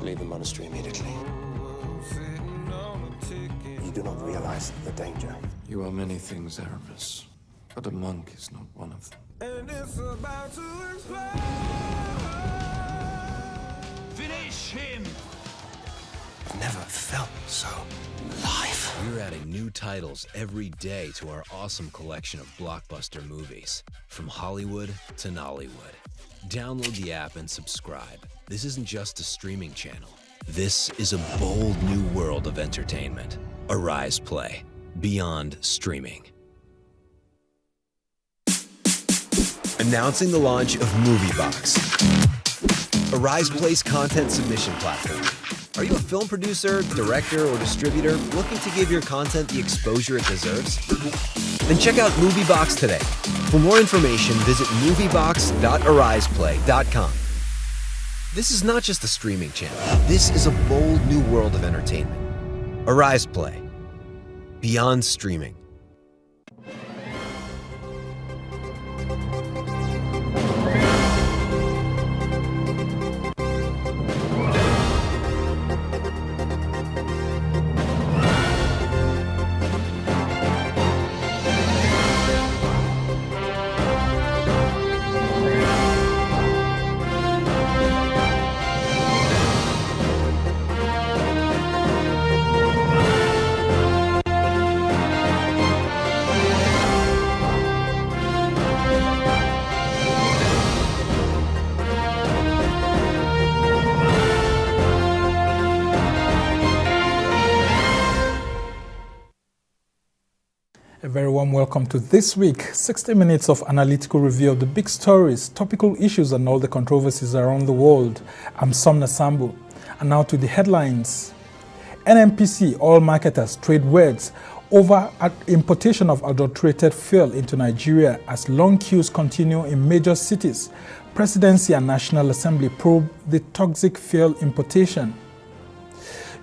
Leave the monastery immediately. You do not realize the danger. You are many things, Aramis, but a monk is not one of them. And it's about to explode. Finish him! I've never felt so alive. We're adding new titles every day to our awesome collection of blockbuster movies, from Hollywood to Nollywood. Download the app and subscribe. This isn't just a streaming channel. This is a bold new world of entertainment. Arise Play, beyond streaming. Announcing the launch of MovieBox, Arise Play's content submission platform. Are you a film producer, director, or distributor looking to give your content the exposure it deserves? Then check out MovieBox today. For more information, visit moviebox.ariseplay.com. This is not just a streaming channel. This is a bold new world of entertainment. Arise Play, beyond streaming. A very warm welcome to this week, 60 minutes of analytical review of the big stories, topical issues and all the controversies around the world. I'm Somna Sambu. And now to the headlines. NNPC, oil marketers trade words over importation of adulterated fuel into Nigeria as long queues continue in major cities. Presidency and National Assembly probe the toxic fuel importation.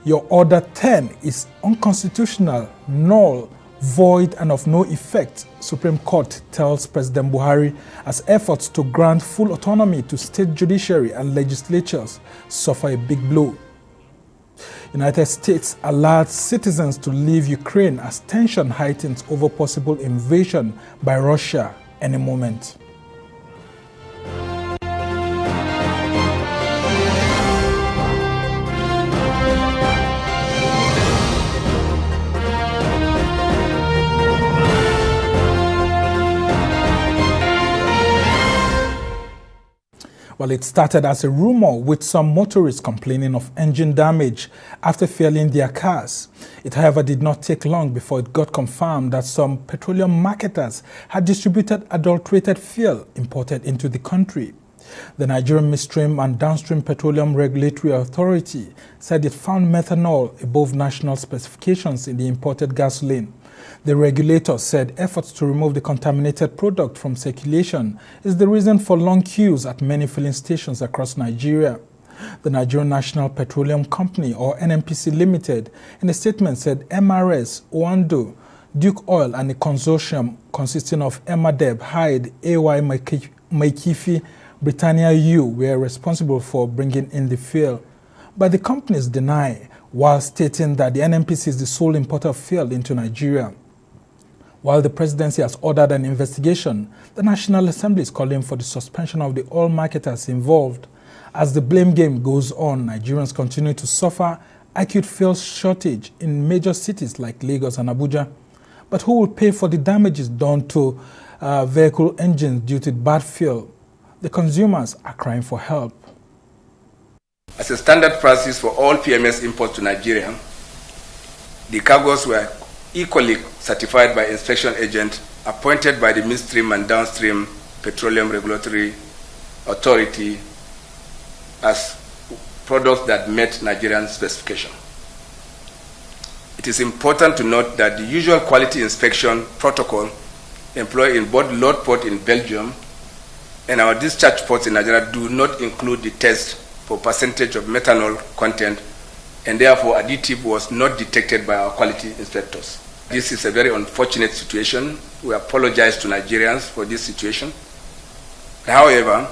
Your Order 10 is unconstitutional, null, void and of no effect, Supreme Court tells President Buhari as efforts to grant full autonomy to state judiciary and legislatures suffer a big blow. United States alerts citizens to leave Ukraine as tension heightens over possible invasion by Russia any moment. Well, it started as a rumor with some motorists complaining of engine damage after fueling their cars. It, however, did not take long before it got confirmed that some petroleum marketers had distributed adulterated fuel imported into the country. The Nigerian Midstream and Downstream Petroleum Regulatory Authority said it found methanol above national specifications in the imported gasoline. The regulator said efforts to remove the contaminated product from circulation is the reason for long queues at many filling stations across Nigeria. The Nigerian National Petroleum Company, or NNPC Limited, in a statement said MRS, Oando, Duke Oil and a consortium consisting of Emadeb, Hyde, AY Maikifi, Britannia U were responsible for bringing in the fuel. But the companies deny, while stating that the NNPC is the sole importer of fuel into Nigeria. While the presidency has ordered an investigation, the National Assembly is calling for the suspension of the oil marketers involved. As the blame game goes on, Nigerians continue to suffer acute fuel shortage in major cities like Lagos and Abuja. But who will pay for the damages done to vehicle engines due to bad fuel? The consumers are crying for help. As a standard practice for all PMS imports to Nigeria, the cargoes were equally certified by inspection agent appointed by the Midstream and Downstream Petroleum Regulatory Authority as products that met Nigerian specification. It is important to note that the usual quality inspection protocol employed in both load port in Belgium and our discharge ports in Nigeria do not include the test for percentage of methanol content, and therefore additive was not detected by our quality inspectors. This is a very unfortunate situation. We apologize to Nigerians for this situation. However,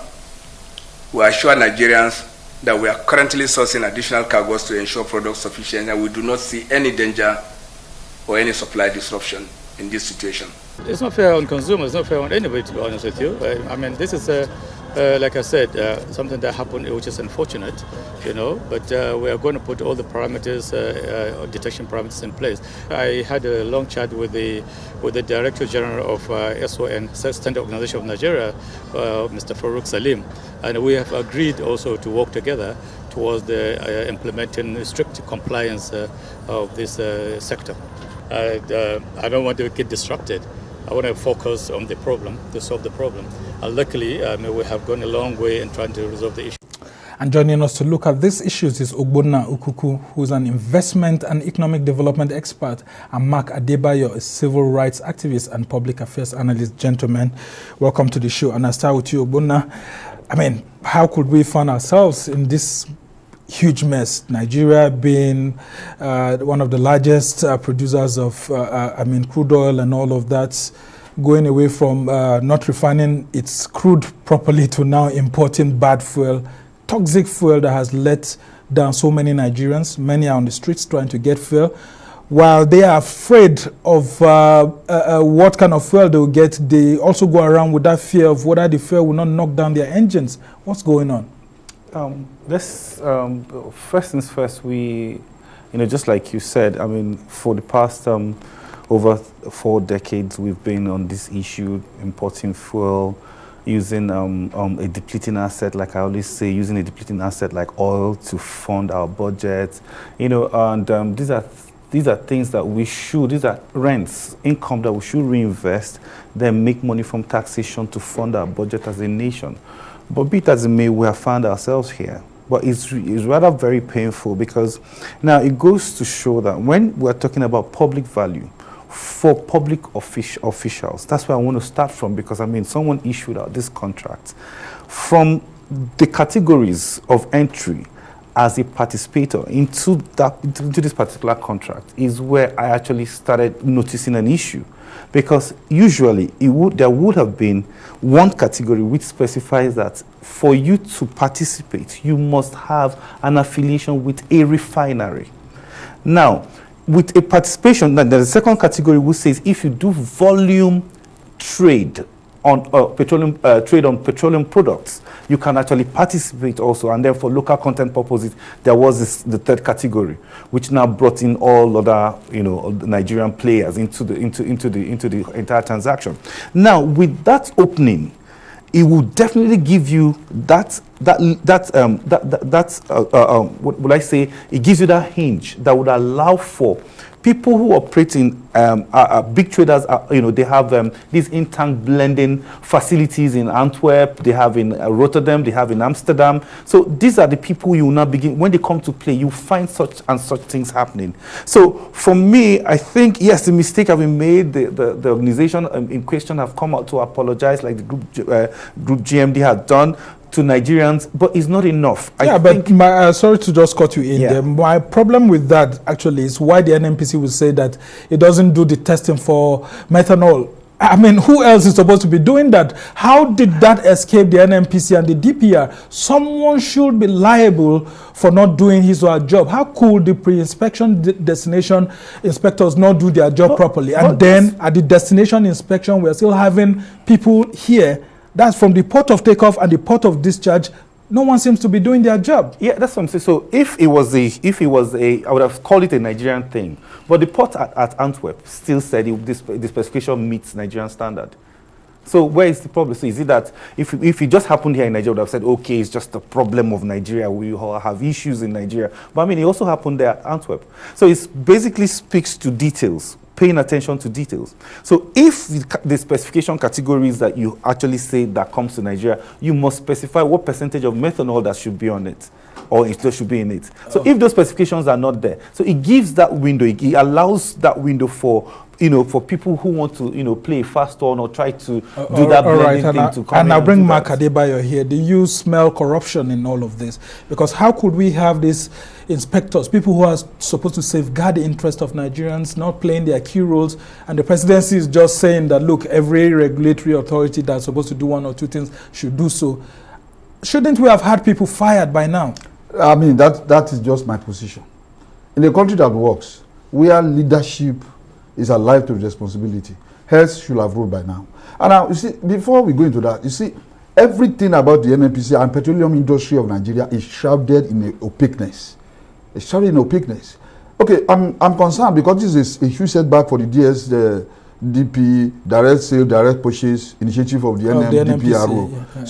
we assure Nigerians that we are currently sourcing additional cargoes to ensure product sufficiency, and we do not see any danger or any supply disruption in this situation. It's not fair on consumers, it's not fair on anybody, to be honest with you. I mean, this is, like I said, something that happened which is unfortunate, you know, but we are going to put all the parameters, detection parameters in place. I had a long chat with the Director General of SON, Standard Organization of Nigeria, Mr. Farouk Salim, and we have agreed also to work together towards the implementing strict compliance of this sector. I don't want to get distracted. I want to focus on the problem, to solve the problem. And luckily, we have gone a long way in trying to resolve the issue. And joining us to look at these issues is Ogbonna Ukuku, who's an investment and economic development expert, and Mark Adebayo, a civil rights activist and public affairs analyst. Gentlemen, welcome to the show. And I start with you, Ogbonna. I mean, how could we find ourselves in this huge mess? Nigeria being one of the largest producers of, crude oil and all of that, going away from not refining its crude properly to now importing bad fuel, toxic fuel that has let down so many Nigerians. Many are on the streets trying to get fuel. While they are afraid of what kind of fuel they will get, they also go around with that fear of whether the fuel will not knock down their engines. What's going on? First things first, we, just like you said, I mean, for the past over 4 decades, we've been on this issue, importing fuel, using a depleting asset, like I always say, using a depleting asset like oil to fund our budget, and these are things that we should, these are rents, income that we should reinvest, then make money from taxation to fund our budget as a nation. But be it as it may, we have found ourselves here. But it's rather very painful, because now it goes to show that when we're talking about public value for public officials, that's where I want to start from, because I mean, someone issued out this contract. From the categories of entry as a participator into this particular contract is where I actually started noticing an issue. Because usually there would have been one category which specifies that for you to participate, you must have an affiliation with a refinery. Now, with a participation, then there's a second category which says if you do volume trade on petroleum products, you can actually participate also. And then for local content purposes, there was the third category, which now brought in all other, Nigerian players into the entire transaction. Now, with that opening, it will definitely give you what would I say? It gives you that hinge that would allow for people who operate in big traders. They have these in-tank blending facilities in Antwerp, they have in Rotterdam, they have in Amsterdam. So these are the people you will now begin, when they come to play, you find such and such things happening. So for me, I think, yes, the mistake have been made. The organization in question have come out to apologize, like the group GMD had done to Nigerians, but it's not enough. Sorry to just cut you in there. My problem with that actually is why the NNPC will say that it doesn't do the testing for methanol. I mean, who else is supposed to be doing that? How did that escape the NNPC and the DPR? Someone should be liable for not doing his or her job. How could the pre-inspection destination inspectors not do their job properly? And then at the destination inspection, we're still having people here. That's from the port of takeoff and the port of discharge. No one seems to be doing their job. Yeah, that's what I'm saying. So if it was a, I would have called it a Nigerian thing. But the port at Antwerp still said the specification meets Nigerian standard. So where is the problem? So is it that if it just happened here in Nigeria, would have said, okay, it's just a problem of Nigeria. We all have issues in Nigeria. But I mean, it also happened there at Antwerp. So it basically speaks to details, paying attention to details. So if the specification categories that you actually say that comes to Nigeria, you must specify what percentage of methanol that should be on it, or it should be in it. So if those specifications are not there, so it gives that window, it allows that window for people who want to, play fast on or try to do that blending thing to come in. And I'll bring Mark Adebayo here. Do you smell corruption in all of this? Because how could we have these inspectors, people who are supposed to safeguard the interest of Nigerians, not playing their key roles, and the presidency is just saying that, look, every regulatory authority that's supposed to do one or two things should do so. Shouldn't we have had people fired by now? I mean, that is just my position. In a country that works, where leadership is alive to responsibility, heads should have ruled by now. And now, you see, before we go into that, you see, everything about the NNPC and petroleum industry of Nigeria is shrouded in a opaqueness. It's shrouded in opaqueness. Okay, I'm concerned because this is a huge setback for the DP, direct sale, direct purchase initiative of the DPRO,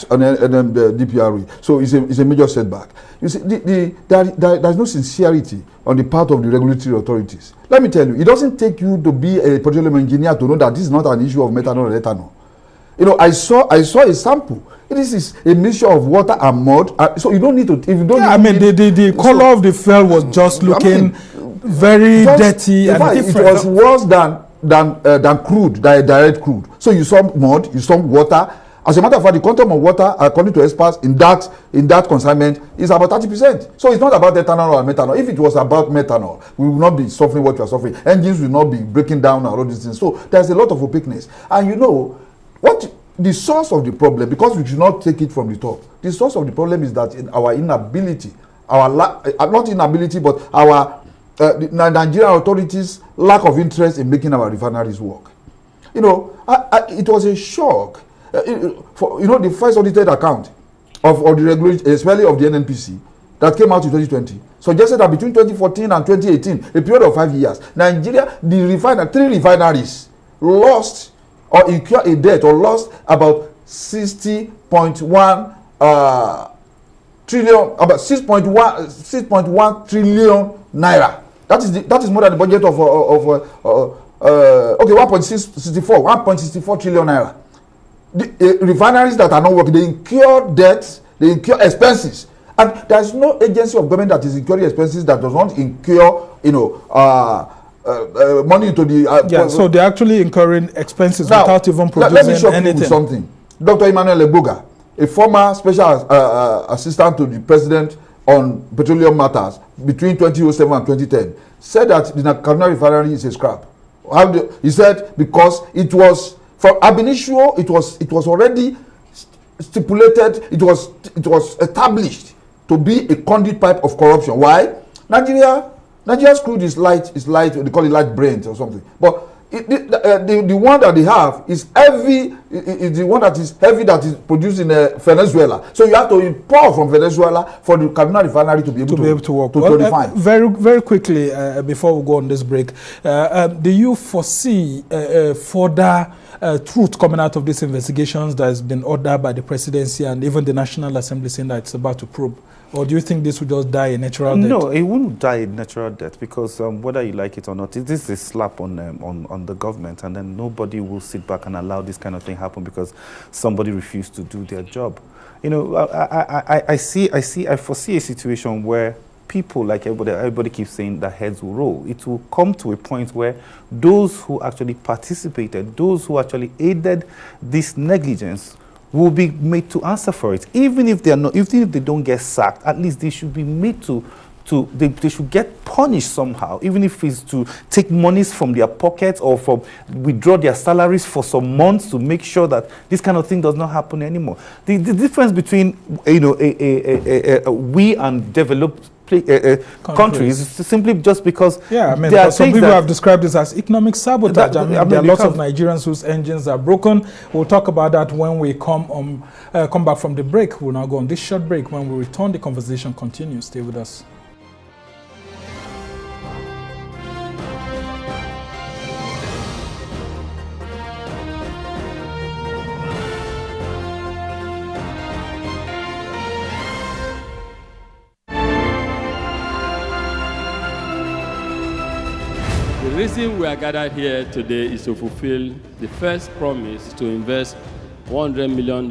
the DPRO. So it's a major setback. You see, there's no sincerity on the part of the regulatory authorities. Let me tell you, it doesn't take you to be a petroleum engineer to know that this is not an issue of methanol or ethanol. You know, I saw a sample. This is a mixture of water and mud. So you don't need to. If you don't. Yeah, I mean, the color of the fuel was just looking very dirty and fact, different. It was worse than crude, direct crude. So you saw mud, you saw water. As a matter of fact, the quantum of water, according to experts, in that consignment is about 30%. So it's not about ethanol or methanol. If it was about methanol, we will not be suffering what you are suffering. Engines will not be breaking down and all these things. So there's a lot of opaqueness. And you know what? The source of the problem, because we should not take it from the top. The source of the problem is that in our inability, not inability, but our the Nigerian authorities' lack of interest in making our refineries work. You know, it was a shock. For the first audited account of the regulation, especially of the NNPC, that came out in 2020, suggested that between 2014 and 2018, a period of 5 years, Nigeria, three refineries lost or incurred a debt or lost about 60.1 trillion, about 6.1 trillion naira. That is more than the budget of 1.64 trillion naira. The refineries that are not working, they incur debts, they incur expenses, and there is no agency of government that is incurring expenses that does not incur, money into the. So they're actually incurring expenses now, without even producing anything. Let me show you with something. Dr. Emmanuel Egboga, a former special assistant to the president on petroleum matters between 2007 and 2010, said that the Kaduna refinery is a scrap. He said because it was from ab initio, it was already stipulated, it was established to be a conduit pipe of corruption. Why? Nigeria's crude is light, they call it light Brent or something. But the one that they have is heavy, is the one that is heavy that is produced in Venezuela. So you have to import from Venezuela for the Kaduna refinery to be able to work. To refine. Very, very quickly, before we go on this break, do you foresee further truth coming out of these investigations that has been ordered by the presidency and even the National Assembly saying that it's about to probe? Or do you think this will just die a natural death? No, it won't die a natural death because whether you like it or not, this is a slap on the government, and then nobody will sit back and allow this kind of thing happen because somebody refused to do their job. You know, I foresee a situation where people, like everybody keeps saying, that heads will roll. It will come to a point where those who actually participated, those who actually aided this negligence, will be made to answer for it. Even if they are not, even if they don't get sacked, at least they should be made they should get punished somehow, even if it's to take monies from their pockets or withdraw their salaries for some months to make sure that this kind of thing does not happen anymore. The difference between we and developed countries is simply just because some people have described this as economic sabotage. There are lots of Nigerians whose engines are broken. We'll talk about that when we come back from the break. We'll now go on this short break. When we return, the conversation continues. Stay with us. The reason we are gathered here today is to fulfill the first promise to invest $100 million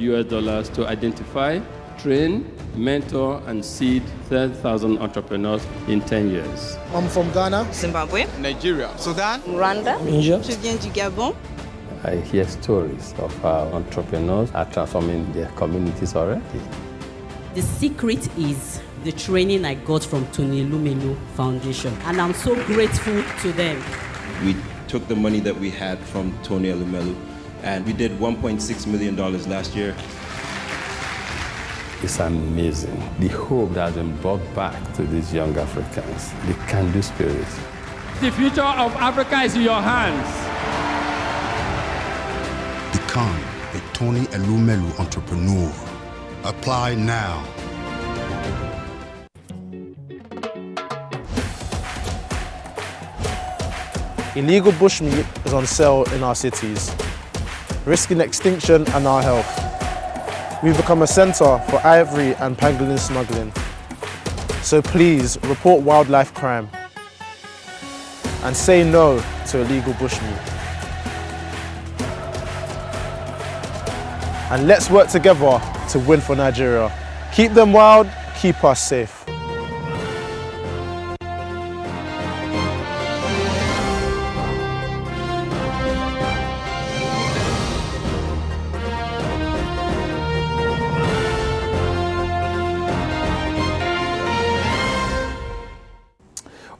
to identify, train, mentor, and seed 30,000 entrepreneurs in 10 years. I'm from Ghana, Zimbabwe, Nigeria, Sudan, Rwanda, Niger. Je viens du Gabon. I hear stories of how entrepreneurs are transforming their communities already. The secret is the training I got from Tony Elumelu Foundation, and I'm so grateful to them. We took the money that we had from Tony Elumelu, and we did $1.6 million last year. is amazing. The hope that has been brought back to these young Africans, the can-do spirit. The future of Africa is in your hands. Become a Tony Elumelu entrepreneur. Apply now. Illegal bushmeat is on sale in our cities, risking extinction and our health. We've become a centre for ivory and pangolin smuggling. So please report wildlife crime and say no to illegal bushmeat. And let's work together to win for Nigeria. Keep them wild, keep us safe.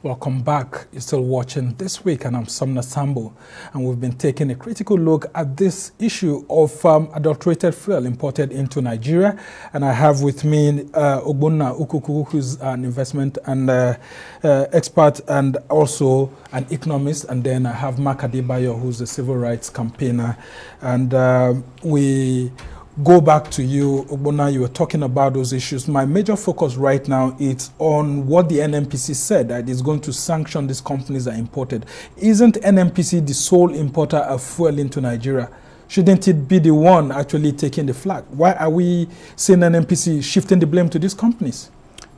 Welcome back. You're still watching This Week, and I'm Sumner Sambo, and we've been taking a critical look at this issue of adulterated fuel imported into Nigeria. And I have with me Ogbonna Ukuku, who's an investment and expert and also an economist, and then I have Mark Adebayo, who's a civil rights campaigner. And we go back to you, Ogbonna. You were talking about those issues. My major focus right now is on what the NNPC said, that it's going to sanction these companies that imported. Isn't NNPC the sole importer of fuel into Nigeria? Shouldn't it be the one actually taking the flag? Why are we seeing NNPC shifting the blame to these companies?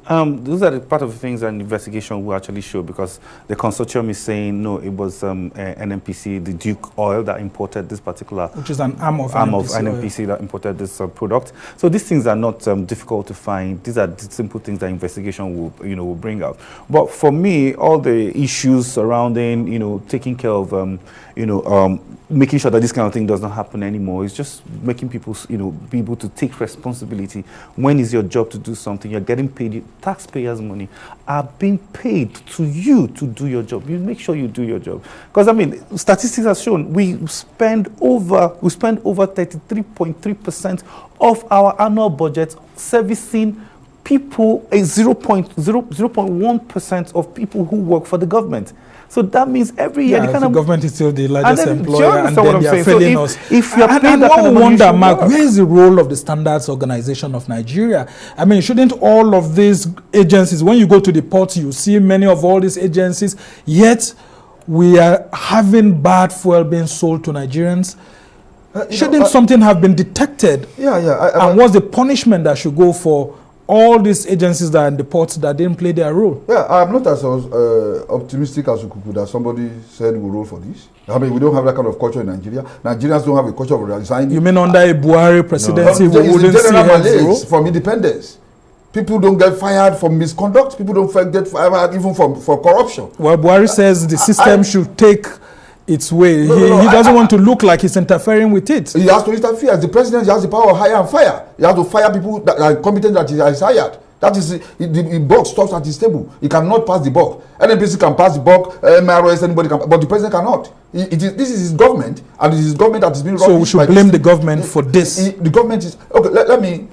Those are the part of the things that an investigation will actually show, because the consortium is saying no, it was NNPC, the Duke Oil, that imported this particular, which is an arm of NNPC that imported this product. So these things are not difficult to find. These are simple things that investigation will bring out. But for me, all the issues surrounding taking care of making sure that this kind of thing does not happen anymore is just making people be able to take responsibility. When is your job to do something? You're getting paid. Taxpayers' money are being paid to you to do your job. You make sure you do your job. Because statistics have shown we spend over 33.3% of our annual budget servicing people, 0.1% of people who work for the government. So that means every year the government is still the largest employer, and then they are failing us. If you're paying that kind of wonder, Mark, where is the role of the Standards Organization of Nigeria? I mean, shouldn't all of these agencies, when you go to the ports, you see many of all these agencies, yet we are having bad fuel being sold to Nigerians? Shouldn't something have been detected? And what's the punishment that should go for all these agencies that are in the ports that didn't play their role? Yeah, I'm not as optimistic as Ukuku that somebody said will roll for this. I mean, we don't have that kind of culture in Nigeria. Nigerians don't have a culture of resigning. You mean under a Buhari presidency, we wouldn't see heads from independence? People don't get fired for misconduct. People don't get fired even for corruption. Well, Buhari says the system should take its way. He doesn't want to look like he's interfering with it. He has to interfere. As the president, he has the power of hire and fire. He has to fire people that are competent that he has hired. That is, the buck stops at his table. He cannot pass the buck. NNPC can pass the buck, MRS, anybody can, but the president cannot. This is his government, and it is his government that is being run. So we should blame the government for this. The government is okay.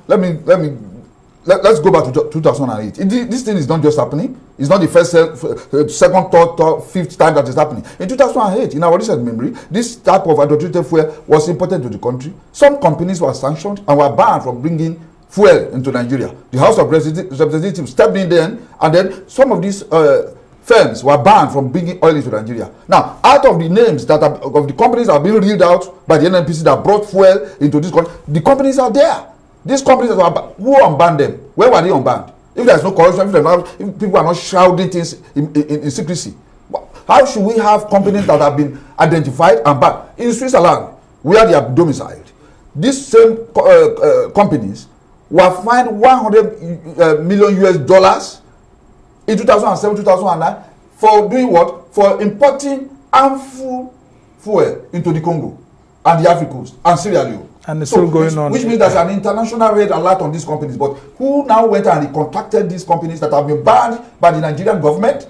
Let's go back to 2008. This thing is not just happening. It's not the first, second, third, fifth time that is happening. In 2008, in our recent memory, this type of adulterated fuel was imported to the country. Some companies were sanctioned and were banned from bringing fuel into Nigeria. The House of Representatives stepped in then, and then some of these firms were banned from bringing oil into Nigeria. Now, out of the names that are, of the companies that are being reeled out by the NNPC that brought fuel into this country, the companies are there. These companies that were who unbanned them? Where were they unbanned? If there is no corruption, if people are not shrouding things in secrecy, how should we have companies that have been identified and banned? In Switzerland, where they are domiciled, these same companies were fined $100 million in 2007, 2009 for doing what? For importing harmful fuel into the Congo and the Africa Coast and Sierra Leone. And it's still going on. Which means there's an international red alert on these companies. But who now went and contracted these companies that have been banned by the Nigerian government?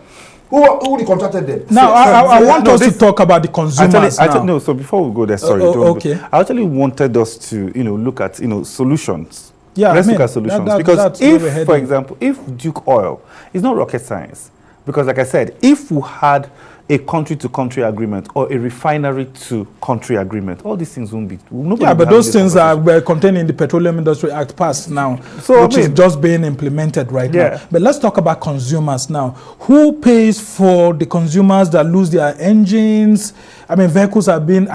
Who contracted them? Now, I want us to talk about the consumers now. No, so before we go there, sorry. Okay. I actually wanted us to, look at, solutions Yeah, let's look at solutions. Because that's if, for example, if Duke Oil is not rocket science, because like I said, if we had a country-to-country agreement or a refinery-to-country agreement, all these things won't be. Yeah, but those things are contained in the Petroleum Industry Act passed now, so, which is just being implemented right now. But let's talk about consumers now. Who pays for the consumers that lose their engines? I mean, vehicles have been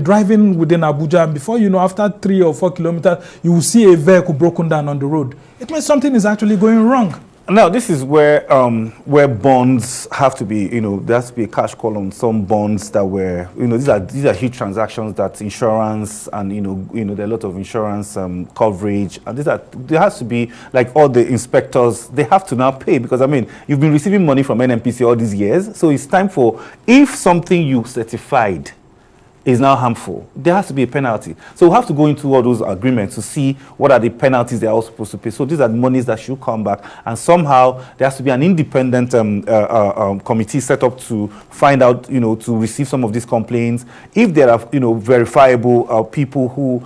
driving within Abuja, and before you know, after 3 or 4 kilometers, you will see a vehicle broken down on the road. It means something is actually going wrong. Now, this is where bonds have to be, there has to be a cash call on some bonds that were, these are huge transactions that insurance and, there are a lot of insurance coverage. And there has to be, like all the inspectors, they have to now pay because, I mean, you've been receiving money from NNPC all these years. So it's time for, if something you certified is now harmful, there has to be a penalty. So we have to go into all those agreements to see what are the penalties they are all supposed to pay. So these are the monies that should come back, and somehow there has to be an independent committee set up to find out, to receive some of these complaints. If there are, verifiable people who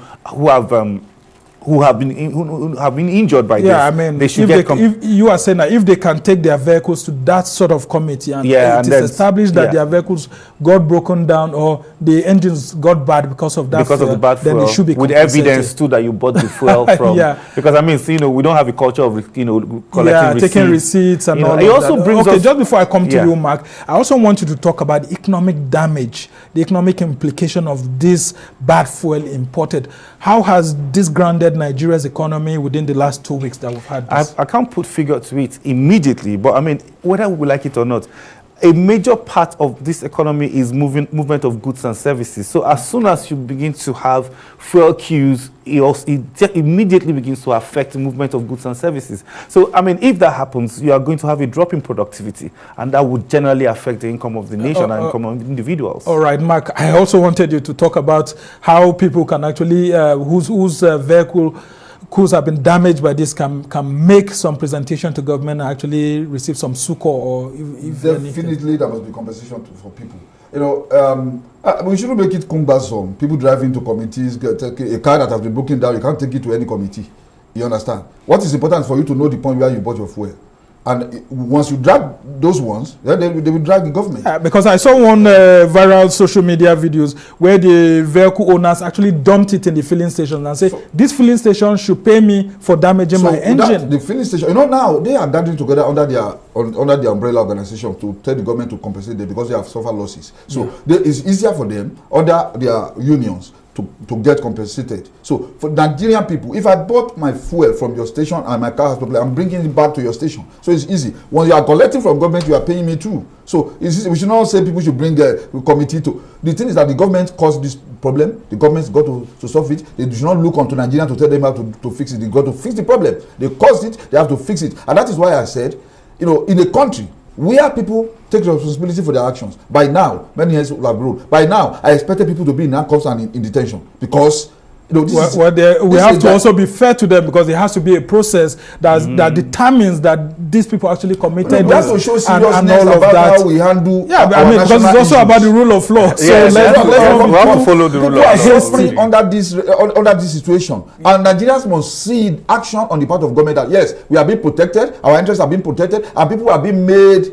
have been injured by this. Yeah, I mean, they should if you are saying that if they can take their vehicles to that sort of committee and it is established that their vehicles got broken down or the engines got bad because of that fuel, then they should be with evidence too that you bought the fuel from. Because I mean, we don't have a culture of collecting receipts. Taking receipts and all. It also brings us, just before I come to you, Mark, I also want you to talk about the economic damage, the economic implication of this bad fuel imported. How has this grounded Nigeria's economy within the last 2 weeks that we've had this? I can't put figure to it immediately, but I mean, whether we like it or not, a major part of this economy is movement of goods and services. So as soon as you begin to have fuel queues, it immediately begins to affect the movement of goods and services. So, I mean, if that happens, you are going to have a drop in productivity, and that would generally affect the income of the nation and income of individuals. All right, Mark, I also wanted you to talk about how people can actually, whose vehicle cars have been damaged by this can make some presentation to government and actually receive some succor or if definitely anything. There must be compensation for people. We shouldn't make it cumbersome. People drive into committees, take a car that has been broken down, you can't take it to any committee. You understand? What is important for you to know the point where you bought your fuel. And once you drag those ones, they will drag the government. Because I saw one viral social media videos where the vehicle owners actually dumped it in the filling station and say, this filling station should pay me for damaging my engine. The filling station, now they are gathering together under the umbrella organization to tell the government to compensate them because they have suffered losses. So it's easier for them under their unions to get compensated. So for Nigerian people, if I bought my fuel from your station and my car has problem, I'm bringing it back to your station. So it's easy. When you are collecting from government, you are paying me too. So we should not say people should bring a committee to. The thing is that the government caused this problem. The government's got to solve it. They do not look onto Nigerians to tell them how to fix it. They got to fix the problem. They caused it. They have to fix it. And that is why I said, in a country where people take responsibility for their actions, by now, many years will have grown. By now, I expected people to be in handcuffs and in detention because we have to also be fair to them because there has to be a process that determines that these people actually committed we have to show seriousness and all of about that. How we handle because it's also about the rule of law. So let's have to follow the rule of law. People are suffering under this situation, and Nigerians must see action on the part of government that yes, we are being protected, our interests are being protected, and people are being made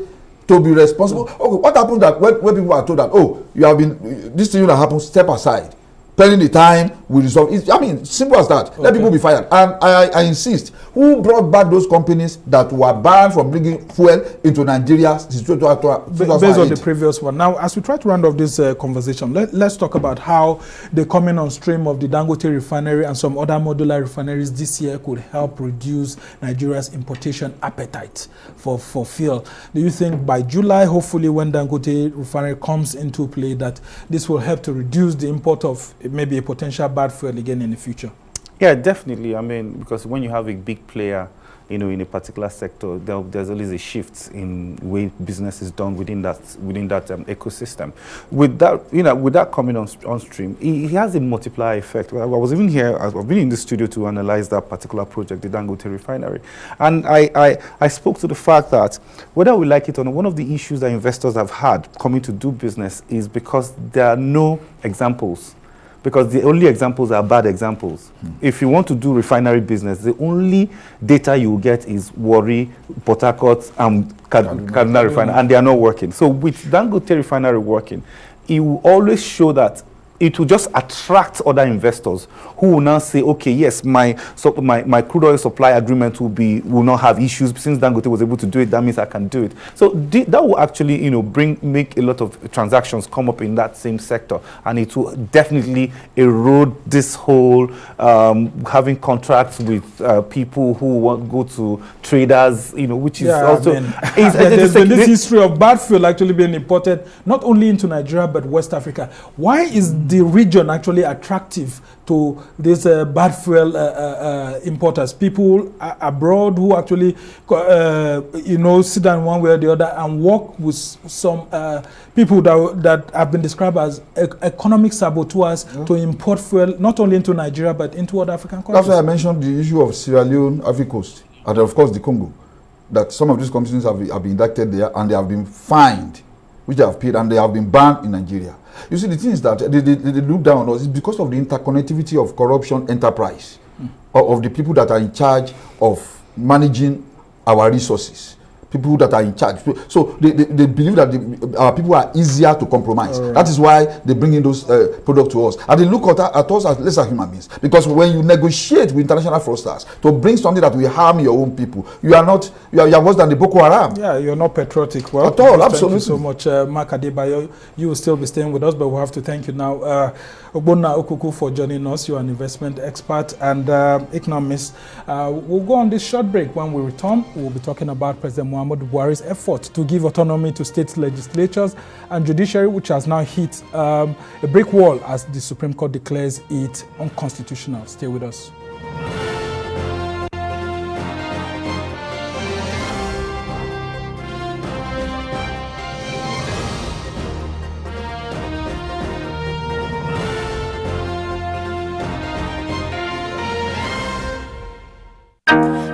to be responsible. Okay, what happens that when people are told that you have been this thing that happens, step aside. Pending the time we resolve it. I mean, simple as that. Let people be fired. And I insist, who brought back those companies that were banned from bringing fuel into Nigeria based on the previous one? Now, as we try to round off this conversation, let's talk about how the coming on stream of the Dangote refinery and some other modular refineries this year could help reduce Nigeria's importation appetite for fuel. Do you think by July, hopefully when Dangote refinery comes into play, that this will help to reduce the import of maybe a potential bad fuel again in the future? Yeah, definitely. I mean, because when you have a big player, in a particular sector, there's always a shift in the way business is done within that ecosystem. With that coming on stream, it has a multiplier effect. I was even here. I've been in the studio to analyze that particular project, the Dangote refinery, and I spoke to the fact that whether we like it or not, one of the issues that investors have had coming to do business is because there are no examples because the only examples are bad examples. If you want to do refinery business, the only data you will get is Warri, Port Harcourt, and Kaduna Refinery, and they are not working. So with Dangote Refinery working, it will always show that it will just attract other investors who will now say, okay, yes, my crude oil supply agreement will not have issues. Since Dangote was able to do it, that means I can do it. So that will actually, you know, make a lot of transactions come up in that same sector, and it will definitely erode this whole having contracts with people who want go to traders, you know, which is also there's been this history of bad fuel actually being imported not only into Nigeria but West Africa. Why is the region actually attractive to these bad fuel importers? People abroad who actually, you know, sit down one way or the other and work with some people that have been described as economic saboteurs to import fuel not only into Nigeria but into other African countries. That's why I mentioned the issue of Sierra Leone, Ivory Coast, and of course the Congo. That some of these companies have been indicted there and they have been fined, which they have paid, and they have been banned in Nigeria. You see, the thing is that they look down on us. It's because of the interconnectivity of corruption enterprise, of the people that are in charge of managing our resources, people that are in charge. So they believe that our people are easier to compromise. Right. That is why they bring in those products to us. And they look at us as lesser human beings. Because when you negotiate with international fraudsters to bring something that will harm your own people, you are worse than the Boko Haram. Yeah, you're not patriotic. Well, at all, Thank absolutely. you so much, Mark Adebayo. You will still be staying with us, but we'll have to thank you now. Ogbonna Okuku for joining us. You're an investment expert and economist. We'll go on this short break. When we return, we'll be talking about President Muhammadu Buhari's effort to give autonomy to state legislatures and judiciary, which has now hit a brick wall as the Supreme Court declares it unconstitutional. Stay with us.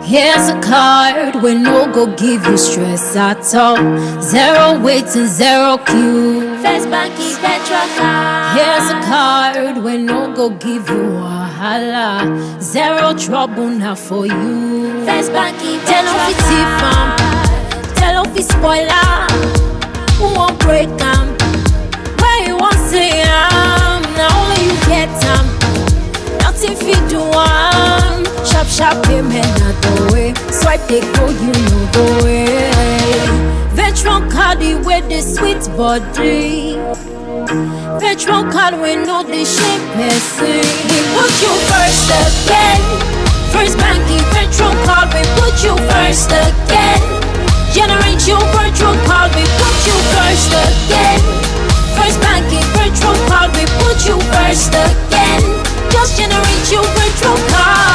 Here's a card we no go give you stress at all. Zero wait and zero queue. First Banky Petra card. Here's a card we no go give you wahala. Zero trouble now for you. First Banky Petra card. Tell off it tell off it spoiler. Who won't break 'em? Where you want say now only you get 'em. Nothing fit do one. Sharp payment not the way. Swipe they go, you know the way. Veteran card with the sweet body. Veteran card we know the shape person. We put you first again. First Banky Veteran card we put you first again. Generate your virtual card we put you first again. First Banky Veteran card we put you first again. Just generate your virtual card.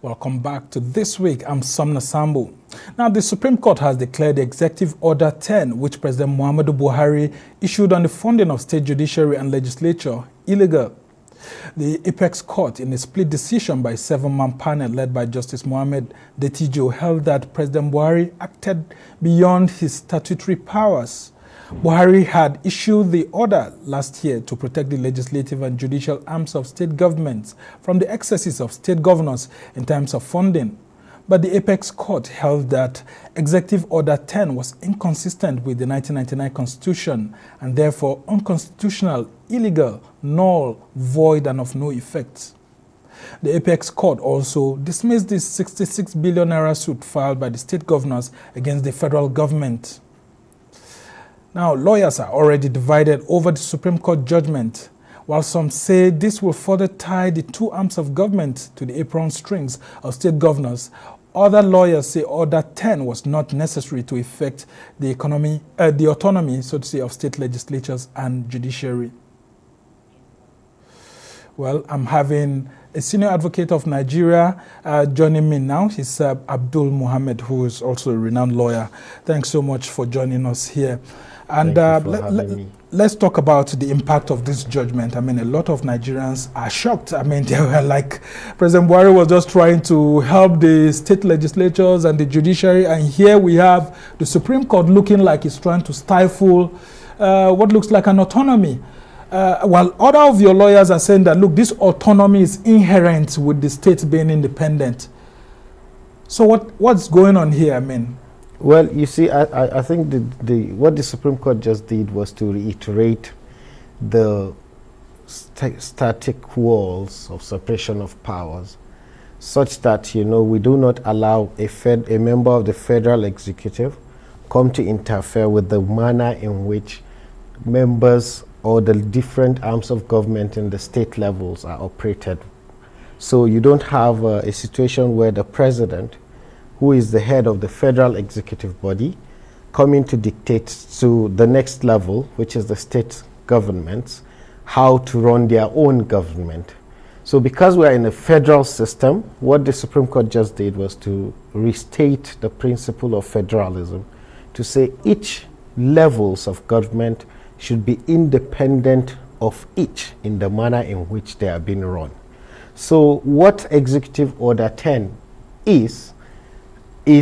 Welcome back to This Week. I'm Sumner Sambo. Now, the Supreme Court has declared the Executive Order 10, which President Muhammadu Buhari issued on the funding of state judiciary and legislature, illegal. The Apex Court, in a split decision by a 7-man panel led by Justice Mohammed Dettijo, held that President Buhari acted beyond his statutory powers. Buhari had issued the order last year to protect the legislative and judicial arms of state governments from the excesses of state governors in terms of funding. But the Apex Court held that Executive Order 10 was inconsistent with the 1999 Constitution and therefore unconstitutional, illegal, null, void, and of no effect. The Apex Court also dismissed the 66 billion naira suit filed by the state governors against the federal government. Now, lawyers are already divided over the Supreme Court judgment. While some say this will further tie the two arms of government to the apron strings of state governors, other lawyers say Order 10 was not necessary to effect the autonomy, so to say, of state legislatures and judiciary. Well, I'm having a senior advocate of Nigeria joining me now. He's Abdul Muhammad, who is also a renowned lawyer. Thanks so much for joining us here. And let's talk about the impact of this judgment. I mean, a lot of Nigerians are shocked. I mean, they were like, President Buhari was just trying to help the state legislatures and the judiciary, and here we have the Supreme Court looking like it's trying to stifle what looks like an autonomy. While other of your lawyers are saying that, look, this autonomy is inherent with the state being independent. So what's going on here, I mean? Well, you see, I think what the Supreme Court just did was to reiterate the static walls of separation of powers, such that, you know, we do not allow a member of the federal executive come to interfere with the manner in which members or the different arms of government in the state levels are operated. So you don't have a situation where the president, who is the head of the federal executive body, coming to dictate to the next level, which is the state governments, how to run their own government. So because we are in a federal system, what the Supreme Court just did was to restate the principle of federalism, to say each levels of government should be independent of each in the manner in which they are being run. So what Executive Order 10 is a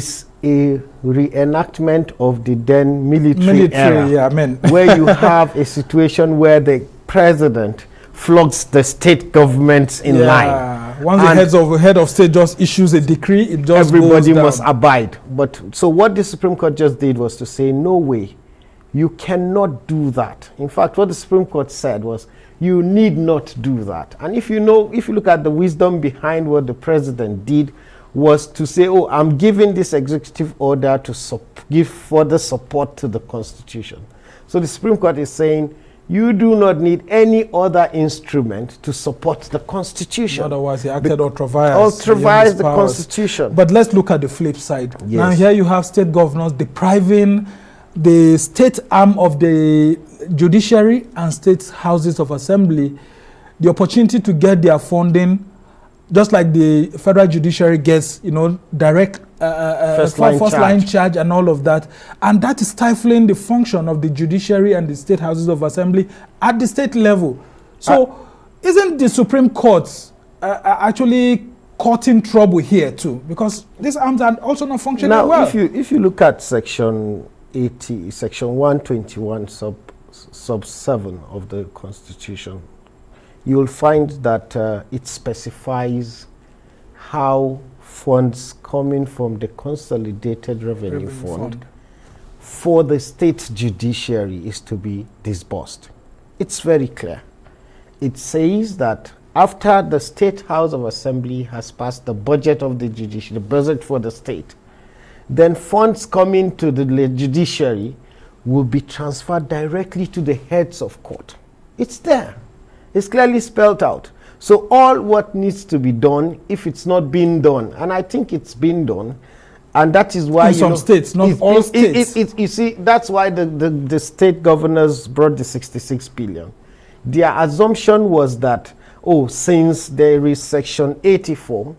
reenactment of the then military era, yeah, where you have a situation where the president flogs the state governments in line. Once the head of state just issues a decree, it just everybody goes down. must abide. But so what the Supreme Court just did was to say, no way, you cannot do that. In fact, what the Supreme Court said was, you need not do that. And if you look at the wisdom behind what the president did, was to say, oh, I'm giving this executive order to give further support to the Constitution. So the Supreme Court is saying, you do not need any other instrument to support the Constitution. Otherwise, he acted ultra-vires the Constitution. But let's look at the flip side. Yes. Now here you have state governors depriving the state arm of the judiciary and state houses of assembly the opportunity to get their funding, just like the federal judiciary gets, you know, direct first line charge and all of that. And that is stifling the function of the judiciary and the state houses of assembly at the state level. So isn't the Supreme Court actually caught in trouble here too? Because these arms are also not functioning well. Now, if you look at Section 80, Section 121, sub 7 of the Constitution, you'll find that it specifies how funds coming from the Consolidated Revenue Fund for the state judiciary is to be disbursed. It's very clear. It says that after the State House of Assembly has passed the budget of the judiciary, the budget for the state, then funds coming to the judiciary will be transferred directly to the heads of court. It's there. It's clearly spelled out. So all what needs to be done, if it's not being done, and I think it's been done, and that is why in some states, not all states. You see, that's why the state governors brought the 66 billion. Their assumption was that, oh, since there is Section 84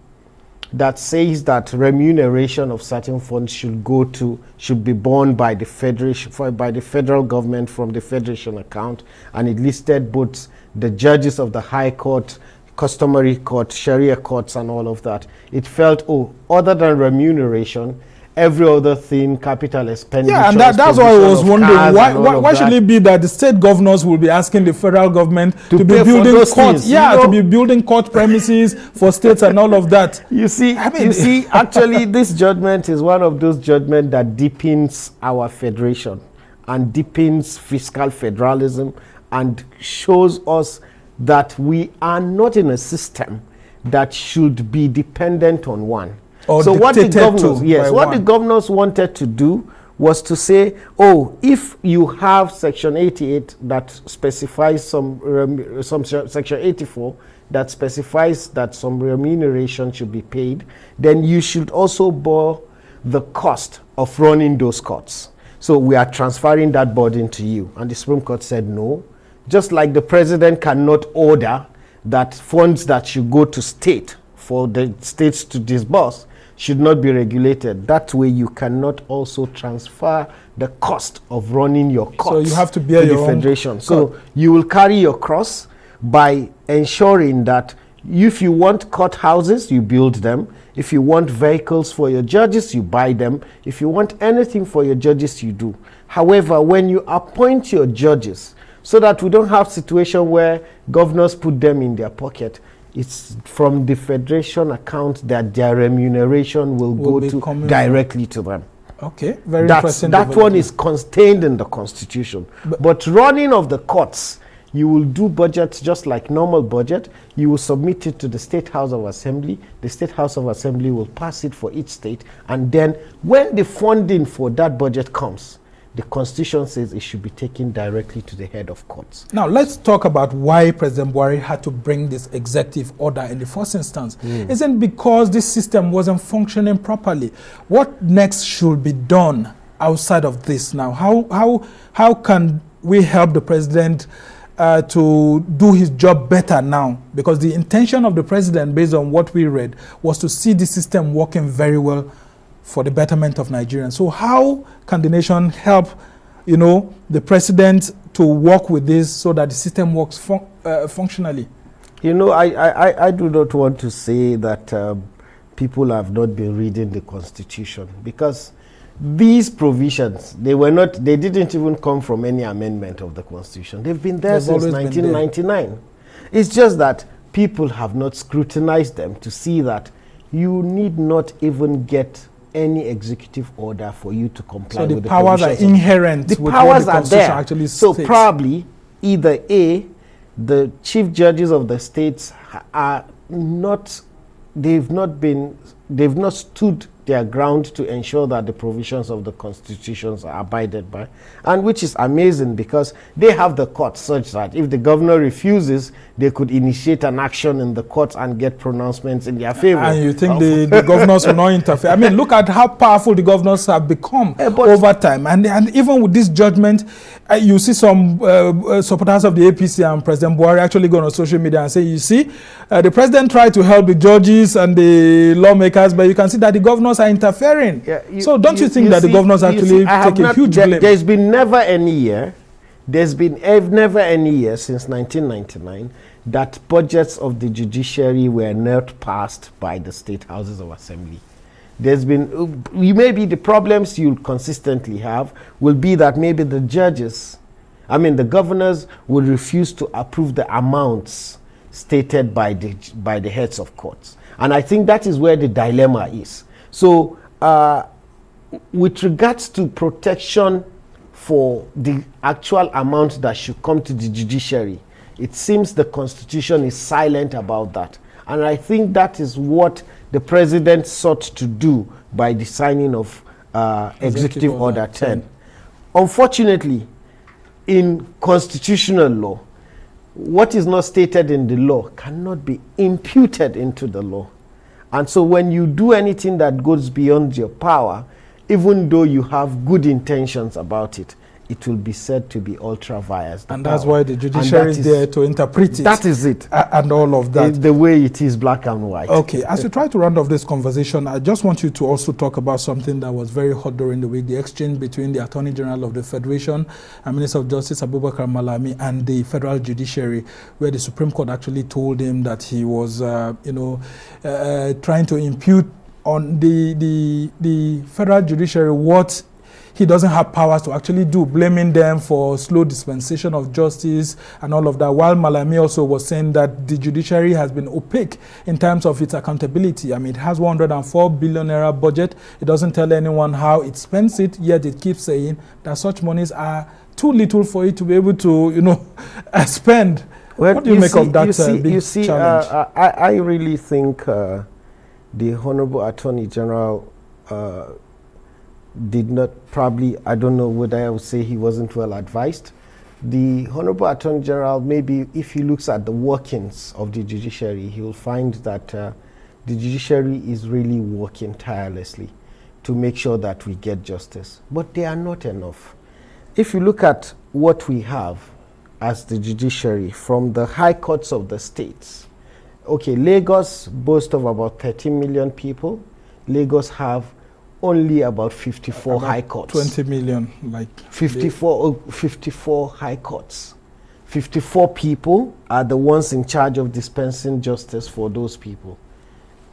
that says that remuneration of certain funds should be borne by the federation, by the federal government from the federation account, and it listed both the judges of the High Court, customary court, Sharia courts, and all of that. It felt, oh, other than remuneration, every other thing, capital expenditure. Yeah, and that's why I was wondering, why should it be that the state governors will be asking the federal government to be building court, to be building court premises for states and all of that? You see, actually, this judgment is one of those judgments that deepens our federation and deepens fiscal federalism and shows us that we are not in a system that should be dependent on one. So what the governors wanted to do was to say, oh, if you have Section 88 that specifies some Section 84 that specifies that some remuneration should be paid, then you should also bear the cost of running those courts. So we are transferring that burden to you. And the Supreme Court said no. Just like the president cannot order that funds that should go to state for the states to disburse should not be regulated. That way you cannot also transfer the cost of running your courts. So you have to bear your the federation. So you will carry your cross by ensuring that if you want courthouses, you build them. If you want vehicles for your judges, you buy them. If you want anything for your judges, you do. However, when you appoint your judges, so that we don't have situation where governors put them in their pocket, it's from the federation account that their remuneration will go to directly to them. Okay, very interesting. That one is contained in the Constitution. But running of the courts, you will do budgets just like normal budget. You will submit it to the State House of Assembly. The State House of Assembly will pass it for each state. And then when the funding for that budget comes, the Constitution says it should be taken directly to the head of courts. Now, let's talk about why President Buhari had to bring this executive order in the first instance. Isn't because this system wasn't functioning properly? What next should be done outside of this now? How can we help the president to do his job better now? Because the intention of the president, based on what we read, was to see the system working very well for the betterment of Nigerians. So how can the nation help, the president to work with this so that the system works functionally? I do not want to say that people have not been reading the Constitution, because these provisions, they didn't even come from any amendment of the Constitution. They've been there since 1999. It's just that people have not scrutinized them to see that you need not even get any executive order for you to comply with the provisions. So the powers are inherent with what the Constitution actually states. So probably either A, the chief judges of the states are not, they've not stood their ground to ensure that the provisions of the constitutions are abided by, and which is amazing because they have the courts such that if the governor refuses, they could initiate an action in the courts and get pronouncements in their favor. And you think the governors will not interfere? I mean, look at how powerful the governors have become over time. And even with this judgment, you see some supporters of the APC and President Buhari actually go on social media and say, you see, the president tried to help the judges and the lawmakers, but you can see that the governors are interfering. So don't you think that the governors actually take a huge blame? There's been never any year since 1999 that budgets of the judiciary were not passed by the state houses of assembly. There's been, maybe the problems you'll consistently have will be that maybe the governors will refuse to approve the amounts stated by the heads of courts. And I think that is where the dilemma is. So with regards to protection for the actual amount that should come to the judiciary, it seems the Constitution is silent about that. And I think that is what the president sought to do by the signing of Executive Order 10. Unfortunately, in constitutional law, what is not stated in the law cannot be imputed into the law. And so when you do anything that goes beyond your power, even though you have good intentions about it, it will be said to be ultra vires. And that's why the judiciary is there to interpret it. That is it. And all of that. The way it is, black and white. Okay, as we try to round off this conversation, I just want you to also talk about something that was very hot during the week, the exchange between the Attorney General of the Federation and Minister of Justice Abubakar Malami and the Federal Judiciary, where the Supreme Court actually told him that he was, trying to impute on the federal judiciary what he doesn't have powers to actually do, blaming them for slow dispensation of justice and all of that, while Malami also was saying that the judiciary has been opaque in terms of its accountability. I mean, it has 104 billion naira budget. It doesn't tell anyone how it spends it, yet it keeps saying that such monies are too little for it to be able to, spend. Well, what do you make of that big challenge? I really think the Honorable Attorney General did not probably, I don't know whether I would say he wasn't well advised. The Honorable Attorney General, maybe if he looks at the workings of the judiciary, he will find that the judiciary is really working tirelessly to make sure that we get justice. But they are not enough. If you look at what we have as the judiciary from the high courts of the states, okay, Lagos boasts of about 13 million people. Lagos have only about 54 high courts. 20 million, like 54 high courts. 54 people are the ones in charge of dispensing justice for those people.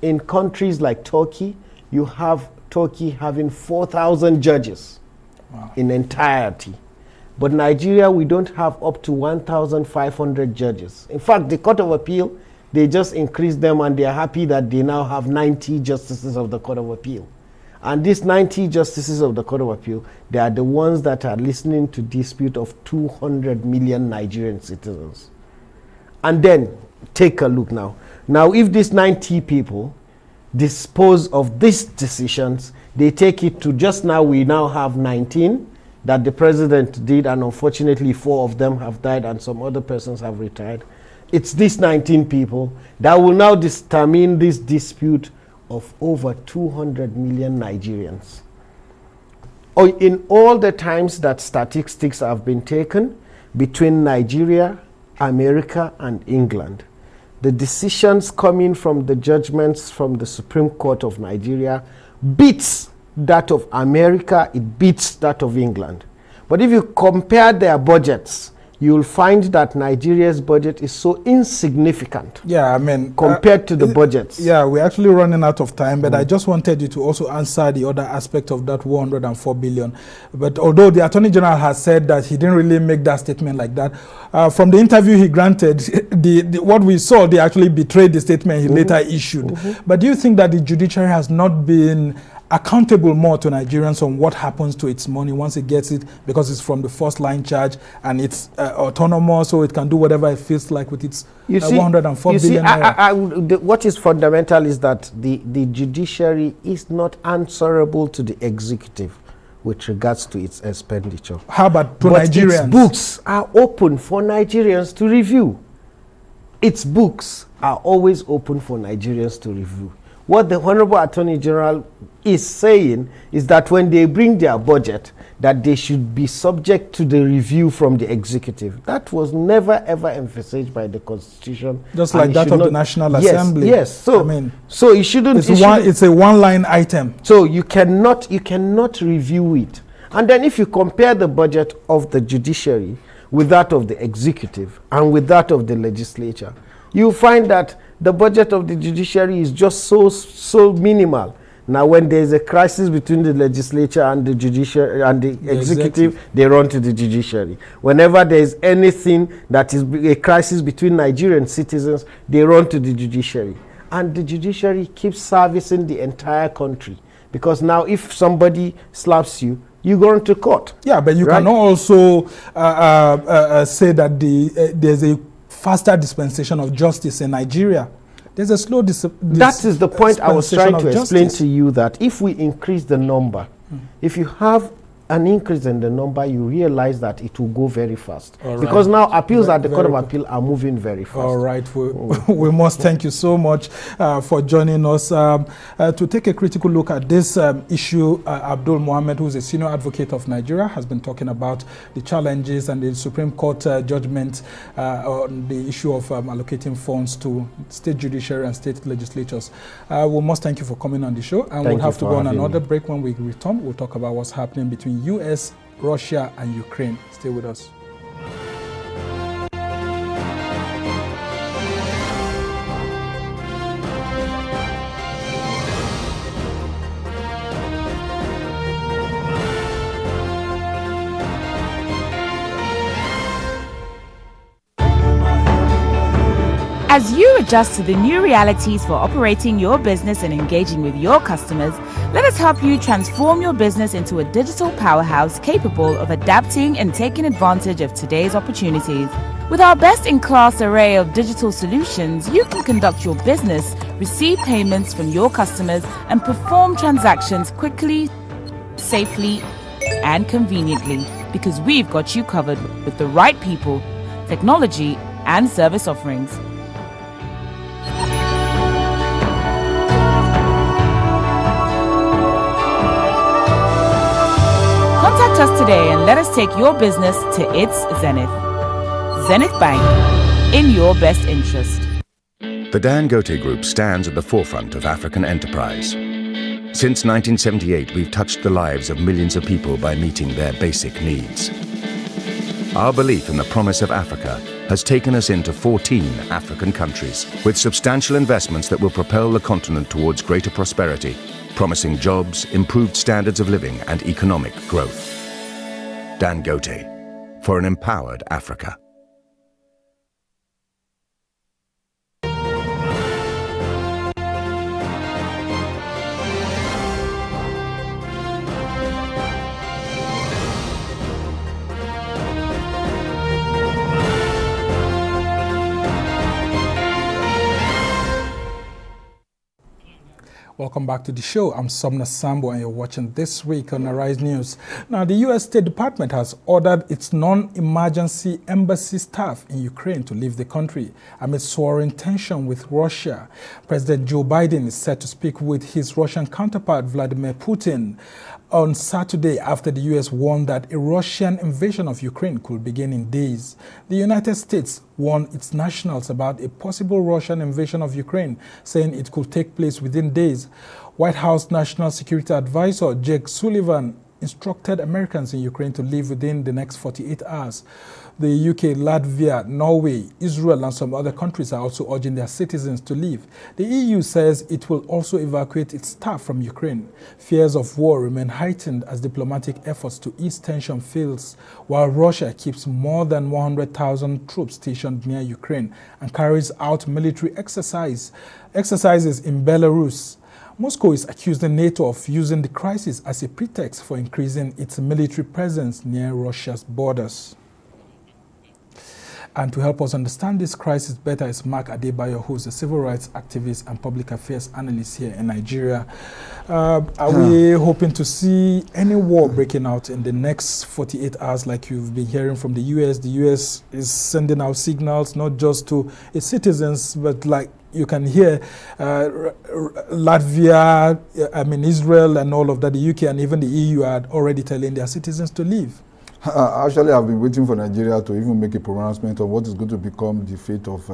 In countries like Turkey, you have Turkey having 4,000 judges in entirety. But Nigeria, we don't have up to 1,500 judges. In fact, the Court of Appeal, they just increased them and they are happy that they now have 90 justices of the Court of Appeal. And these 90 justices of the Court of Appeal, they are the ones that are listening to dispute of 200 million Nigerian citizens. And then, take a look now. Now, if these 90 people dispose of these decisions, they take it to just now, we now have 19 that the president did, and unfortunately 4 of them have died and some other persons have retired. It's these 19 people that will now determine this dispute of over 200 million Nigerians. In all the times that statistics have been taken between Nigeria, America, and England, the decisions coming from the judgments from the Supreme Court of Nigeria beats that of America, it beats that of England. But if you compare their budgets, you'll find that Nigeria's budget is so insignificant. Yeah, I mean, compared to the budgets. Yeah, we're actually running out of time, but I just wanted you to also answer the other aspect of that 104 billion. But although the Attorney General has said that he didn't really make that statement like that, from the interview he granted, what we saw, they actually betrayed the statement he later issued. But do you think that the judiciary has not been accountable more to Nigerians on what happens to its money once it gets it, because it's from the first line charge and it's autonomous, so it can do whatever it feels like with its 104 billion. What is fundamental is that the judiciary is not answerable to the executive with regards to its expenditure. How about to Nigerians? Its books are open for Nigerians to review. Its books are always open for Nigerians to review. What the Honorable Attorney General is saying is that when they bring their budget, that they should be subject to the review from the executive. That was never ever emphasized by the Constitution. Just like that of the National Assembly. Yes. So, I mean, so it shouldn't. It's a one-line item. So you cannot review it. And then if you compare the budget of the judiciary with that of the executive and with that of the legislature, you find that the budget of the judiciary is just so minimal. Now, when there is a crisis between the legislature and the judiciary and the executive, they run to the judiciary. Whenever there is anything that is a crisis between Nigerian citizens, they run to the judiciary. And the judiciary keeps servicing the entire country. Because now if somebody slaps you, you go into court. Yeah, but you can also say that there's a faster dispensation of justice in Nigeria. There's a slow that is the point I was trying to explain to you, that if we increase the number, if you have an increase in the number, you realize that it will go very fast. Because now appeals at the Court of Appeal are moving very fast. All right. We must thank you so much for joining us. To take a critical look at this issue, Abdul Mohammed, who is a senior advocate of Nigeria, has been talking about the challenges and the Supreme Court judgment on the issue of allocating funds to state judiciary and state legislatures. We must thank you for coming on the show. And we'll have to go on another break. When we return, we'll talk about what's happening between US, Russia, and Ukraine. Stay with us. As you adjust to the new realities for operating your business and engaging with your customers, let us help you transform your business into a digital powerhouse capable of adapting and taking advantage of today's opportunities. With our best-in-class array of digital solutions, you can conduct your business, receive payments from your customers, and perform transactions quickly, safely, and conveniently, because we've got you covered with the right people, technology, and service offerings. Contact us today and let us take your business to its zenith. Zenith Bank, in your best interest. The Dangote Group stands at the forefront of African enterprise. Since 1978, we've touched the lives of millions of people by meeting their basic needs. Our belief in the promise of Africa has taken us into 14 African countries, with substantial investments that will propel the continent towards greater prosperity, promising jobs, improved standards of living, and economic growth. Dangote, for an empowered Africa. Welcome back to the show. I'm Somna Sambo and you're watching This Week on Arise News. Now, the U.S. State Department has ordered its non-emergency embassy staff in Ukraine to leave the country amid soaring tension with Russia. President Joe Biden is set to speak with his Russian counterpart Vladimir Putin on Saturday after the U.S. warned that a Russian invasion of Ukraine could begin in days. The United States warned its nationals about a possible Russian invasion of Ukraine, saying it could take place within days. White House National Security Advisor Jake Sullivan instructed Americans in Ukraine to leave within the next 48 hours. The UK, Latvia, Norway, Israel, and some other countries are also urging their citizens to leave. The EU says it will also evacuate its staff from Ukraine. Fears of war remain heightened as diplomatic efforts to ease tension fails, while Russia keeps more than 100,000 troops stationed near Ukraine and carries out military exercises in Belarus. Moscow is accusing NATO of using the crisis as a pretext for increasing its military presence near Russia's borders. And to help us understand this crisis better is Mark Adebayo, who's a civil rights activist and public affairs analyst here in Nigeria. Are we hoping to see any war breaking out in the next 48 hours like you've been hearing from the U.S.? The U.S. is sending out signals not just to its citizens, but like you can hear Latvia, Israel and all of that, the UK and even the EU are already telling their citizens to leave. Actually, I've been waiting for Nigeria to even make a pronouncement of what is going to become the fate of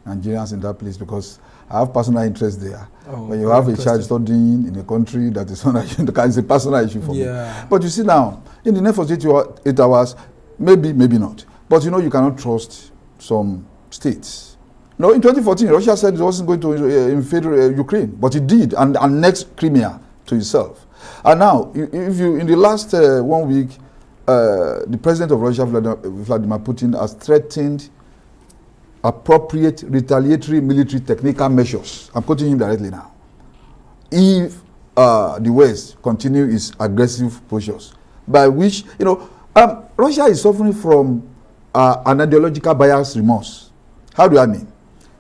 Nigerians in that place, because I have personal interest there. When you have a child studying in a country that is it's a personal issue for me. But you see now, in the next 48 hours, maybe not. But you know, you cannot trust some states. No, in 2014, Russia said it wasn't going to invade Ukraine, but it did, and annexed Crimea to itself. And now, if you in the last 1 week, the president of Russia, Vladimir Putin, has threatened appropriate retaliatory military technical measures. I'm quoting him directly now. If the West continue its aggressive postures, by which, you know, Russia is suffering from an ideological bias remorse. How do I mean?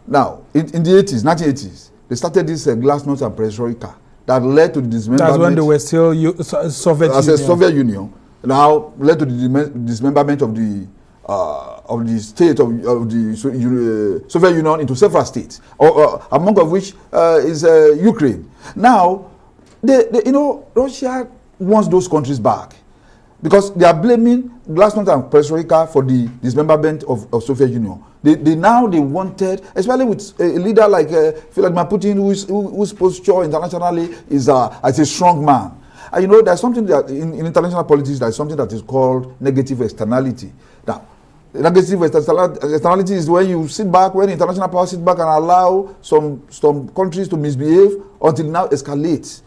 Now, in the 1980s, they started this glasnost and perestroika that led to the dismemberment. That's when they were still Soviet Union. Soviet Union. Now led to the dismemberment of the state of the Soviet Union into several states, among of which is Ukraine. Now, Russia wants those countries back because they are blaming glasnost and perestroika for the dismemberment of Soviet Union. They wanted, especially with a leader like Vladimir Putin, whose posture internationally is as a strong man. And you know, there's something that in international politics, there's something that is called negative externality. Now, negative externality is when you sit back, when international power sit back and allow some countries to misbehave until now escalates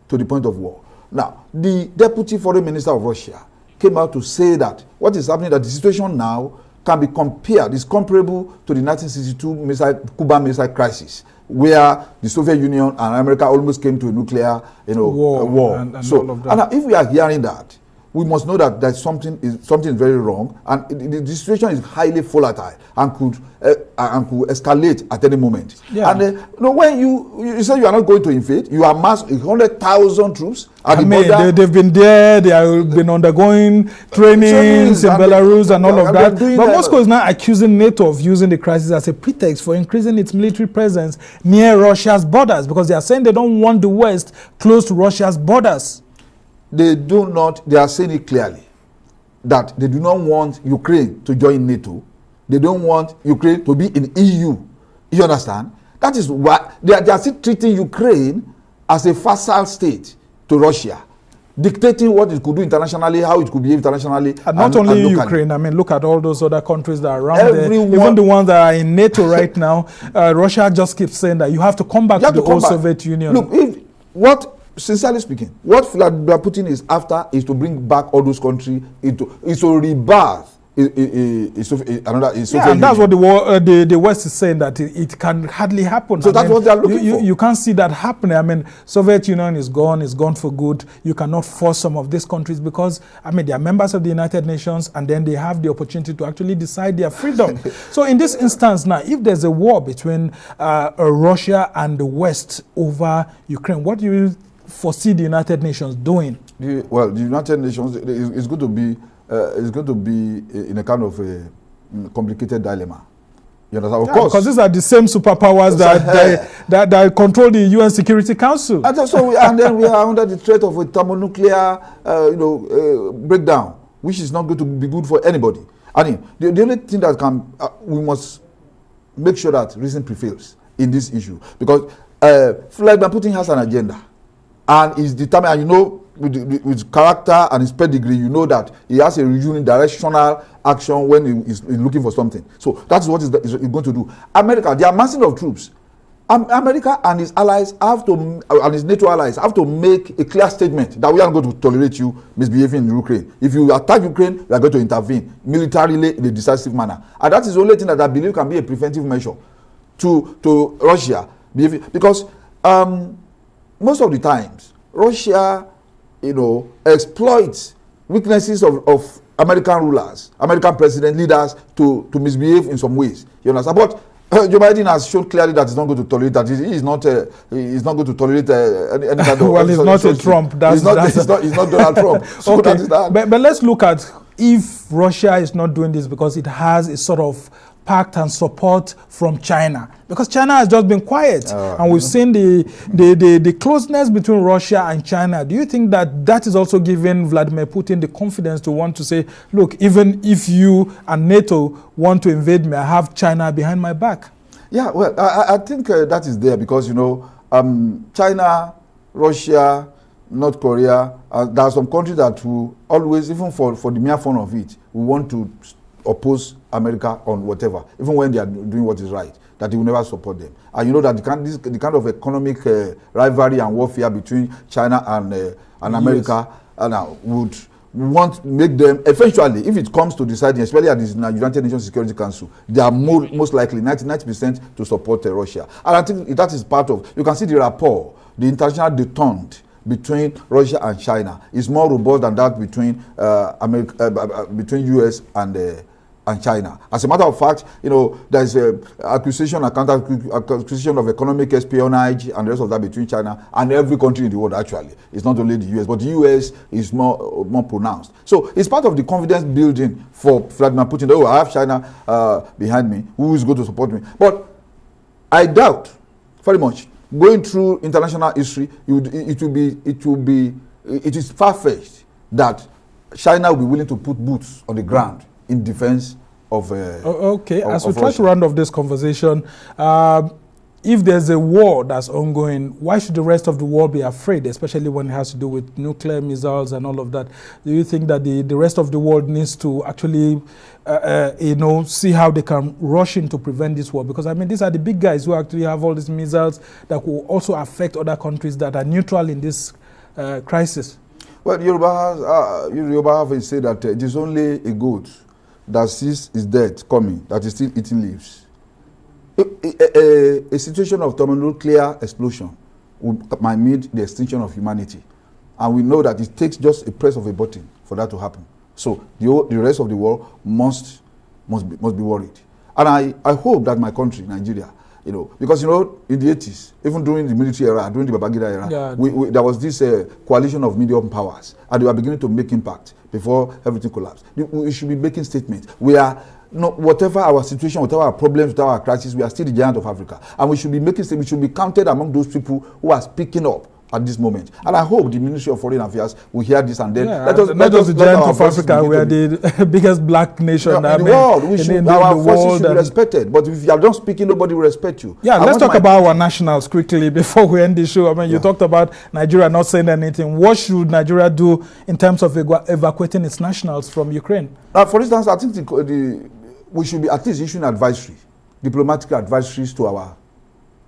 to the point of war. Now, the deputy foreign minister of Russia came out to say that what is happening, that the situation now can be compared, is comparable to the 1962 Cuban Missile Crisis, where the Soviet Union and America almost came to a nuclear, war. And So, all of that. and if we are hearing that, we must know that there's something is very wrong, and the situation is highly volatile and could escalate at any moment. Yeah. And when you say you are not going to invade, you amass 100,000 troops at the border. They've been there. They have been undergoing trainings in Belarus and all of that. But Moscow is now accusing NATO of using the crisis as a pretext for increasing its military presence near Russia's borders, because they are saying they don't want the West close to Russia's borders. They are saying it clearly that they do not want Ukraine to join NATO. They don't want Ukraine to be in EU. You understand? That is why they are still treating Ukraine as a vassal state to Russia, dictating what it could do internationally, how it could behave internationally. And not only Ukraine, I mean, look at all those other countries that are around there. Even the ones that are in NATO right now, Russia just keeps saying that you have to come back to the old Soviet Union. Look, sincerely speaking, what Vladimir Putin is after is to bring back all those countries into rebirth. And that's what the West is saying, that it can hardly happen. So that's what they are looking for. You can't see that happening. I mean, Soviet Union is gone for good. You cannot force some of these countries because, I mean, they are members of the United Nations, and then they have the opportunity to actually decide their freedom. So in this instance now, if there's a war between Russia and the West over Ukraine, what do you foresee the United Nations doing? The United Nations is going to be in a kind of a complicated dilemma. You understand? Of course, because these are the same superpowers that control the UN Security Council. And then we are under the threat of a thermonuclear, breakdown, which is not going to be good for anybody. I mean, the only thing that we must make sure that reason prevails in this issue, because Vladimir Putin has an agenda. And is determined, and with character and his pedigree, you know that he has a unidirectional action when he is looking for something. So that's what he's going to do. America, the amassing of troops, America and his allies and his NATO allies have to make a clear statement that we are not going to tolerate you misbehaving in Ukraine. If you attack Ukraine, we are going to intervene militarily in a decisive manner. And that is the only thing that I believe can be a preventive measure to Russia, because most of the times, Russia, exploits weaknesses of American rulers, American president leaders to misbehave in some ways. You understand? But Joe Biden has shown clearly that he's not going to tolerate that. He's not going to tolerate any kind of. Well, he's not a Trump. He's not Donald Trump. So okay. That is that. But let's look at if Russia is not doing this because it has a sort of pact and support from China, because China has just been quiet, and we've seen the closeness between Russia and China. Do you think that is also giving Vladimir Putin the confidence to want to say, look, even if you and NATO want to invade me, I have China behind my back? Yeah, well, I think that is there because, China, Russia, North Korea, there are some countries that will always, even for the mere fun of it, will want to oppose America on whatever, even when they are doing what is right, that they will never support them. And you know that the kind of economic rivalry and warfare between China and America would want to make them, eventually, if it comes to deciding, especially at the United Nations Security Council, they are most likely 90% to support Russia. And I think that is part of, you can see the rapport, the international detente between Russia and China is more robust than that between between US and China. As a matter of fact, there is accusation and counter-accusation of economic espionage and the rest of that between China and every country in the world. Actually, it's not only the US, but the US is more pronounced. So it's part of the confidence building for Vladimir Putin. Oh, I have China behind me. Who is going to support me? But I doubt very much. Going through international history, it is far-fetched that China will be willing to put boots on the ground in defense of as we try to round off this conversation, if there's a war that's ongoing, why should the rest of the world be afraid, especially when it has to do with nuclear missiles and all of that? Do you think that the rest of the world needs to actually see how they can rush in to prevent this war? Because, I mean, these are the big guys who actually have all these missiles that will also affect other countries that are neutral in this crisis. Well, Yoruba have said that it is only a goat that sees his death coming, that is still eating leaves. A situation of thermonuclear explosion might mean the extinction of humanity. And we know that it takes just a press of a button for that to happen. So the rest of the world must be worried. And I hope that my country, Nigeria, because in the 80s, even during the military era, during the Babangida era, there was this coalition of medium powers, and they were beginning to make impact before everything collapsed. We should be making statements. We are, whatever our situation, whatever our problems, whatever our crisis, we are still the giant of Africa, and we should be making statements. We should be counted among those people who are speaking up at this moment. And I hope the Ministry of Foreign Affairs will hear this and then let us the giant of Africa. We are the biggest black nation in the world. Our voices should be respected. But if you are not speaking, nobody will respect you. Yeah, let's talk about our nationals quickly before we end the show. I mean, you talked about Nigeria not saying anything. What should Nigeria do in terms of evacuating its nationals from Ukraine? For instance, I think we should be at least issuing diplomatic advisories to our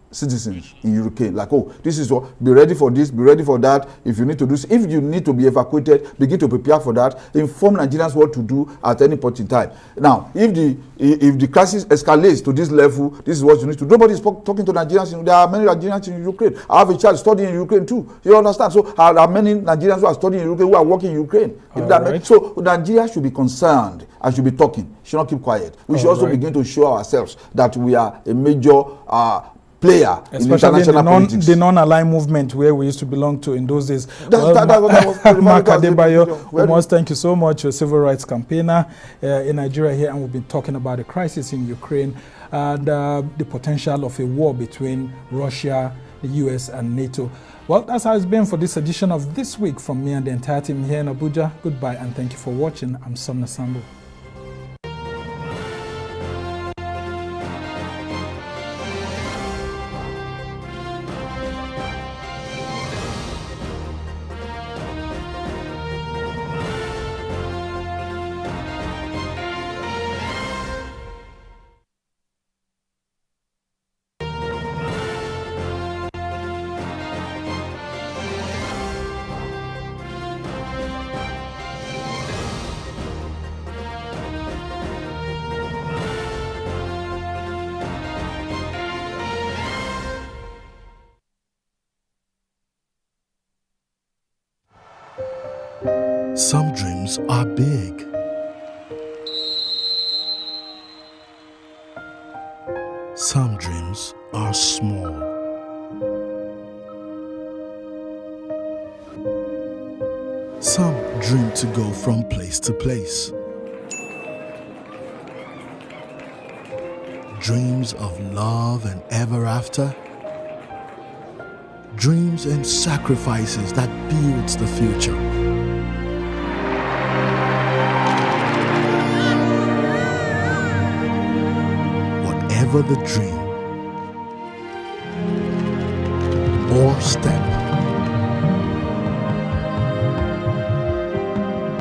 citizens in Ukraine, like, this is what, be ready for this, be ready for that. If you need to do, if you need to be evacuated, begin to prepare for that. Inform Nigerians what to do at any point in time. Now, if the crisis escalates to this level, this is what you need to do. Nobody is talking to Nigerians. There are many Nigerians in Ukraine. I have a child studying in Ukraine too. You understand? So there are many Nigerians who are studying in Ukraine, who are working in Ukraine. So Nigeria should be concerned and should be talking. Should not keep quiet. We should also begin to show ourselves that we are a major player, especially in the non-aligned movement where we used to belong to in those days. Mark Adebayo, we must thank you so much. You're a civil rights campaigner in Nigeria here, and we've been talking about the crisis in Ukraine and the potential of a war between Russia, the US, and NATO. Well, that's how it's been for this edition of This Week from me and the entire team here in Abuja. Goodbye, and thank you for watching. I'm Sumner Sambo. Some dreams are big. Some dreams are small. Some dream to go from place to place. Dreams of love and ever after. Dreams and sacrifices that builds the future. Whatever the dream or step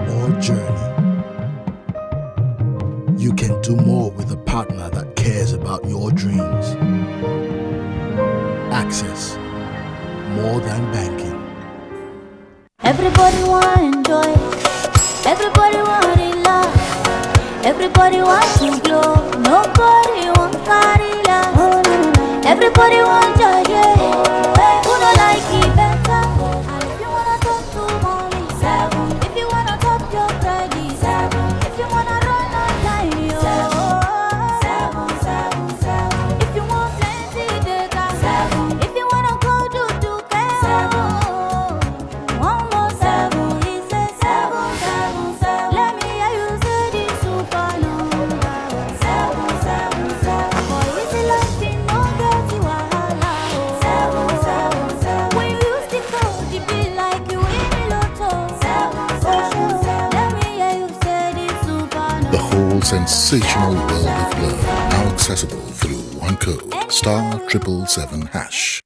or journey, you can do more with a partner that cares about your dreams. Access, more than banking. Everybody want enjoy, everybody want in love, everybody want to glow, nobody want carry love, everybody want joy, who don't like it better, and if you wanna talk to mommy, 7, if you wanna top your credit, 7, if you wanna run on time, 7, if you want plenty data, 7, if you wanna go do 7. Sensational world of love, now accessible through one code, *777#.